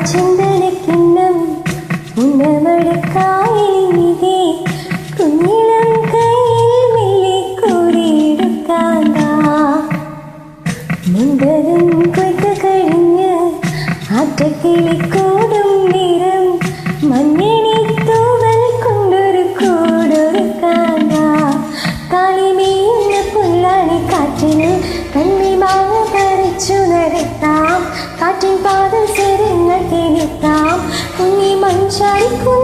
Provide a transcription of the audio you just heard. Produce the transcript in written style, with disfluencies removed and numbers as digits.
ചന്ദനക്കിണ്ണം ഉന്നമടക്കായിനിതേ കുഞ്ഞിളം കയ്യിൽ മെല്ലെ കോരിയെടുക്കാതാ മുണ്ടതും കൊയ്ത്ത് കഴിഞ്ഞ് ആറ്റക്കിളിക്കൂടും നിറം മഞ്ഞണി തൂവൽ കൊണ്ടൊരു കൂടൊരുക്കാതാ കാളിമേയുന്ന പുല്ലാണി കാറ്റിന് കണ്ണിമാവ പറിച്ചു നടത്താം കാറ്റിൻ പാദം സെരങ്ങൾ തിരുത്താം കുഞ്ഞി മൺചാടിക്കും